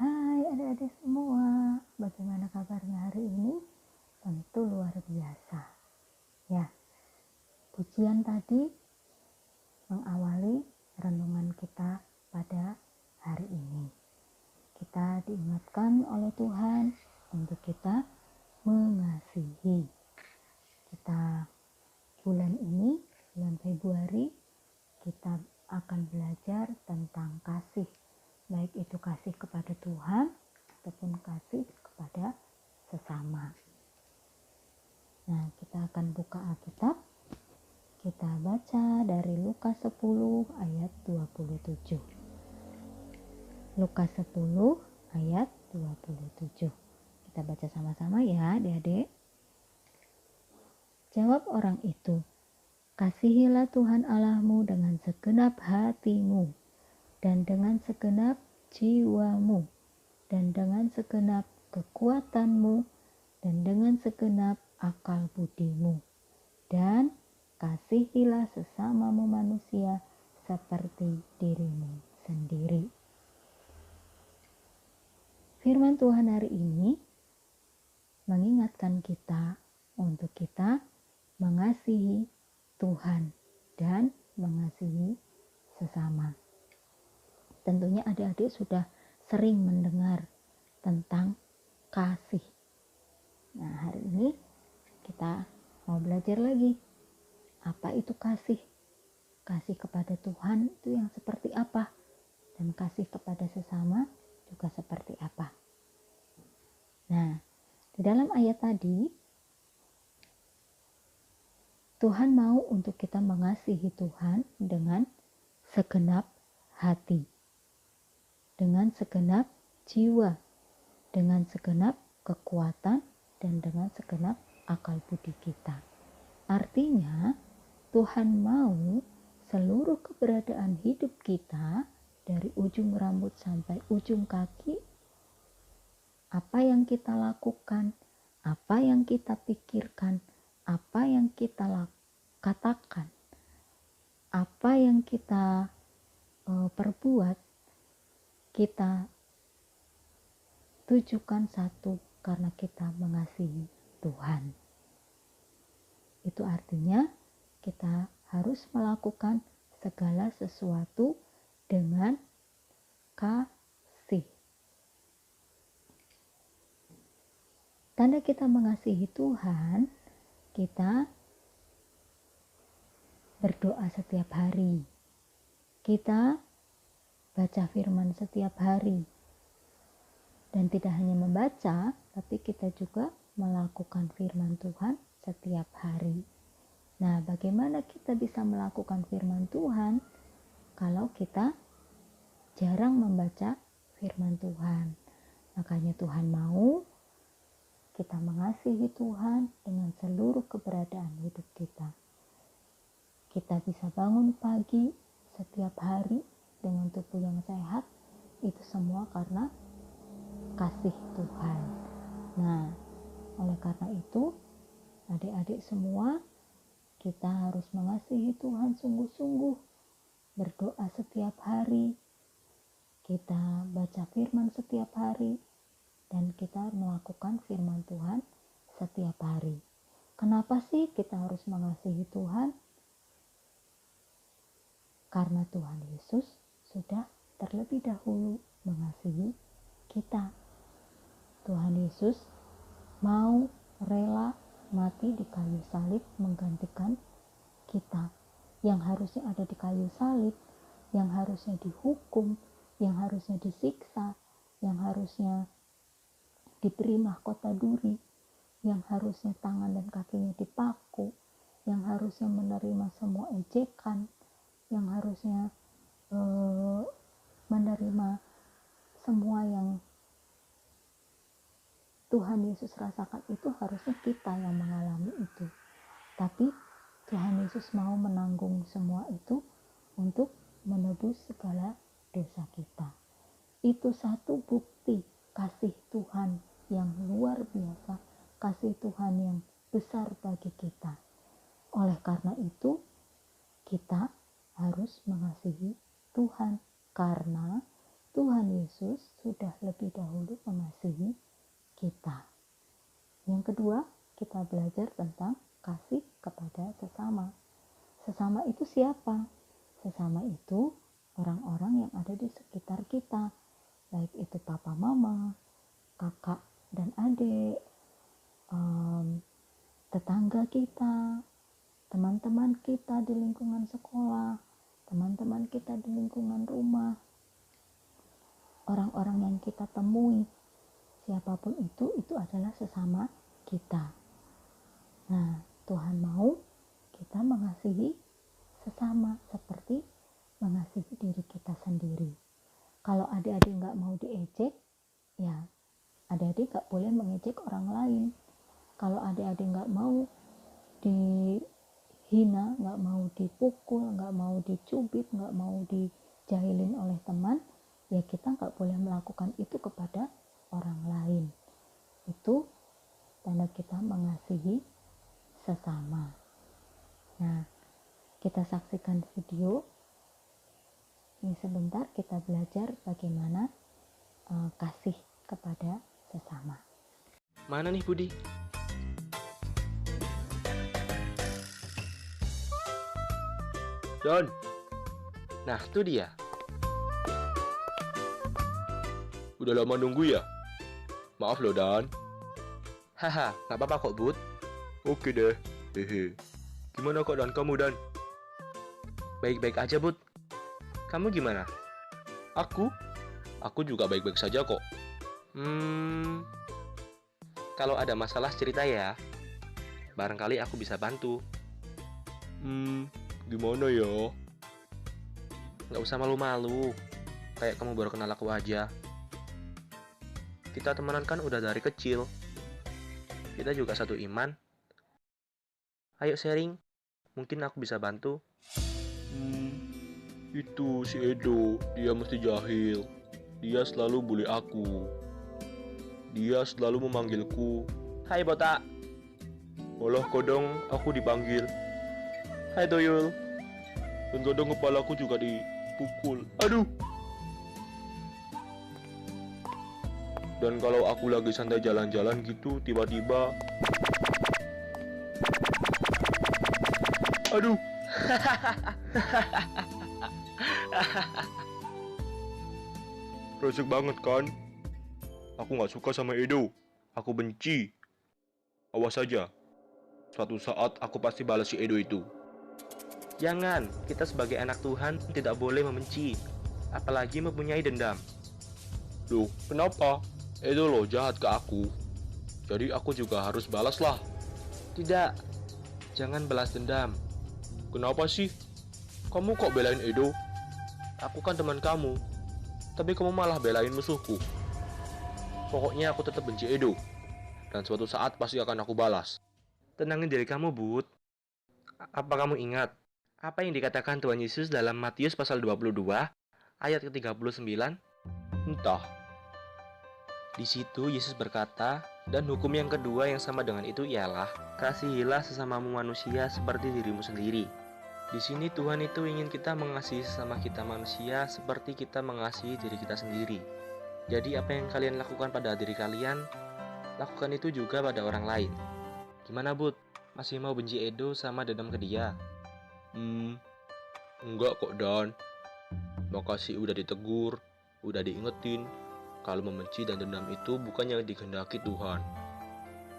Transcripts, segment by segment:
Hai adik-adik semua, bagaimana kabarnya hari ini? Tentu luar biasa. Ya, pujian tadi mengawali renungan kita pada hari ini. Kita diingatkan oleh Tuhan untuk kita mengasihi. Kita bulan ini, bulan Februari, kita akan belajar tentang kasih. Baik itu kasih kepada Tuhan ataupun kasih kepada sesama. Nah, kita akan buka Alkitab. Kita baca dari Lukas 10 ayat 27. Lukas 10 ayat 27. Kita baca sama-sama ya, adik-adik. Jawab orang itu, "Kasihilah Tuhan Allahmu dengan segenap hatimu, dan dengan segenap jiwamu, dan dengan segenap kekuatanmu, dan dengan segenap akal budimu. Dan kasihilah sesamamu manusia seperti dirimu sendiri." Firman Tuhan hari ini mengingatkan kita untuk kita mengasihi Tuhan dan mengasihi sesama. Tentunya adik-adik sudah sering mendengar tentang kasih. Nah, hari ini kita mau belajar lagi. Apa itu kasih? Kasih kepada Tuhan itu yang seperti apa? Dan kasih kepada sesama juga seperti apa? Nah, di dalam ayat tadi, Tuhan mau untuk kita mengasihi Tuhan dengan segenap hati, dengan segenap jiwa, dengan segenap kekuatan, dan dengan segenap akal budi kita. Artinya, Tuhan mau seluruh keberadaan hidup kita dari ujung rambut sampai ujung kaki, apa yang kita lakukan, apa yang kita pikirkan, apa yang kita katakan, apa yang kita perbuat, kita tujukan satu karena kita mengasihi Tuhan. Itu artinya kita harus melakukan segala sesuatu dengan kasih. Tanda kita mengasihi Tuhan, kita berdoa setiap hari. Kita baca firman setiap hari. Dan tidak hanya membaca, tapi kita juga melakukan firman Tuhan setiap hari. Nah, bagaimana kita bisa melakukan firman Tuhan kalau kita jarang membaca firman Tuhan? Makanya Tuhan mau kita mengasihi Tuhan dengan seluruh keberadaan hidup kita. Kita bisa bangun pagi setiap hari dengan tubuh yang sehat, itu semua karena kasih Tuhan. Nah, oleh karena itu, adik-adik semua, kita harus mengasihi Tuhan sungguh-sungguh, berdoa setiap hari, kita baca firman setiap hari, dan kita melakukan firman Tuhan setiap hari. Kenapa sih kita harus mengasihi Tuhan? Karena Tuhan Yesus sudah terlebih dahulu mengasihi kita. Tuhan Yesus mau rela mati di kayu salib menggantikan kita. Yang harusnya ada di kayu salib, yang harusnya dihukum, yang harusnya disiksa, yang harusnya diberi mahkota duri, yang harusnya tangan dan kakinya dipaku, yang harusnya menerima semua ejekan, yang harusnya menerima semua yang Tuhan Yesus rasakan, itu harusnya kita yang mengalami itu. Tapi Tuhan Yesus mau menanggung semua itu untuk menebus segala dosa kita. Itu satu bukti kasih Tuhan yang luar biasa, kasih Tuhan yang besar bagi kita. Oleh karena itu, kita harus mengasihi Tuhan, karena Tuhan Yesus sudah lebih dahulu mengasihi kita. Yang kedua, kita belajar tentang kasih kepada sesama. Sesama itu siapa? Sesama itu orang-orang yang ada di sekitar kita, baik itu papa mama, kakak dan adik, tetangga kita, teman-teman kita di lingkungan sekolah, teman-teman kita di lingkungan rumah, orang-orang yang kita temui, siapapun itu adalah sesama kita. Nah, Tuhan mau kita mengasihi sesama seperti mengasihi diri kita sendiri. Kalau adik-adik nggak mau diejek, ya adik-adik nggak boleh mengejek orang lain. Kalau adik-adik nggak mau dihina, nggak mau dipukul, nggak mau dicubit, nggak mau dijahilin oleh teman, ya kita nggak boleh melakukan itu kepada orang lain. Itu tanda kita mengasihi sesama. Nah, kita saksikan video ini sebentar, kita belajar bagaimana kasih kepada sesama. Mana nih Budi? Don. Nah, itu dia. Udah lama nunggu ya? Maaf loh, Dan. Haha, nggak apa-apa kok, Bud. Oke deh. Hehe. Gimana kok Dan kamu, Dan? Baik-baik aja, Bud. Kamu gimana? Aku juga baik-baik saja kok. Kalau ada masalah cerita ya. Barangkali aku bisa bantu. Gimana ya? Nggak usah malu-malu. Kayak kamu baru kenal aku aja. Kita temenan kan udah dari kecil. Kita juga satu iman. Ayo sharing. Mungkin aku bisa bantu. Itu si Edo, dia mesti jahil. Dia selalu bully aku. Dia selalu memanggilku. Hai botak. Malah kadang aku dipanggil. Hai Toyul. Dan kadang kepalaku juga dipukul. Aduh. Dan kalau aku lagi santai jalan-jalan gitu, tiba-tiba, aduh. Resik banget kan? Aku gak suka sama Edo. Aku benci. Awas saja. Suatu saat aku pasti balas si Edo itu. Jangan, kita sebagai anak Tuhan tidak boleh membenci, apalagi mempunyai dendam. Loh, kenapa? Edo loh jahat ke aku. Jadi aku juga harus balas lah. Tidak, jangan balas dendam. Kenapa sih? Kamu kok belain Edo? Aku kan teman kamu. Tapi kamu malah belain musuhku. Pokoknya aku tetap benci Edo. Dan suatu saat pasti akan aku balas. Tenangin diri kamu, Bud. Apa kamu ingat apa yang dikatakan Tuhan Yesus dalam Matius pasal 22 ayat ke-39? Entah. Di situ Yesus berkata, dan hukum yang kedua yang sama dengan itu ialah, kasihilah sesamamu manusia seperti dirimu sendiri. Di sini Tuhan itu ingin kita mengasihi sesama kita manusia seperti kita mengasihi diri kita sendiri. Jadi apa yang kalian lakukan pada diri kalian, lakukan itu juga pada orang lain. Gimana Bud? Masih mau benci Edo sama dendam ke dia? Enggak kok Dan. Makasih udah ditegur, udah diingetin. Kalau membenci dan dendam itu bukan yang dikehendaki Tuhan.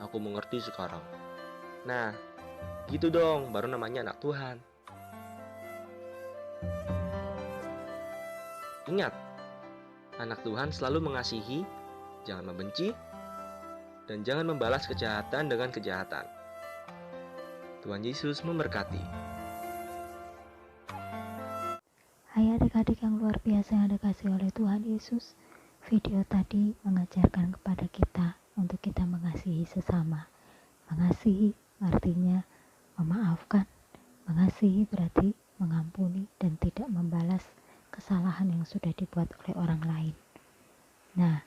Aku mengerti sekarang. Nah, gitu dong, baru namanya anak Tuhan. Ingat, anak Tuhan selalu mengasihi, jangan membenci, dan jangan membalas kejahatan dengan kejahatan. Tuhan Yesus memberkati. Hai adik-adik yang luar biasa yang dikasihi oleh Tuhan Yesus, video tadi mengajarkan kepada kita untuk kita mengasihi sesama. Mengasihi artinya memaafkan, mengasihi berarti mengampuni dan tidak membalas kesalahan yang sudah dibuat oleh orang lain. Nah,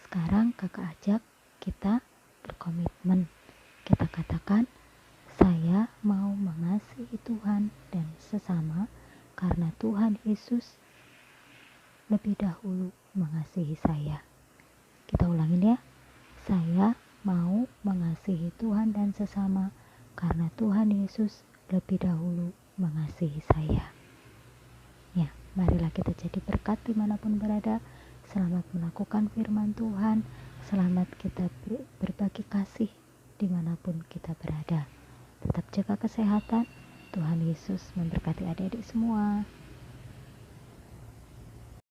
sekarang kakak ajak kita berkomitmen. Kita katakan, saya mau mengasihi Tuhan dan sesama karena Tuhan Yesus lebih dahulu mengasihi saya. Kita ulangin ya. Saya mau mengasihi Tuhan dan sesama karena Tuhan Yesus lebih dahulu mengasihi saya. Ya, marilah kita jadi berkat dimanapun berada. Selamat melakukan firman Tuhan. Selamat kita berbagi kasih dimanapun kita berada. Tetap jaga kesehatan. Tuhan Yesus memberkati adik-adik semua.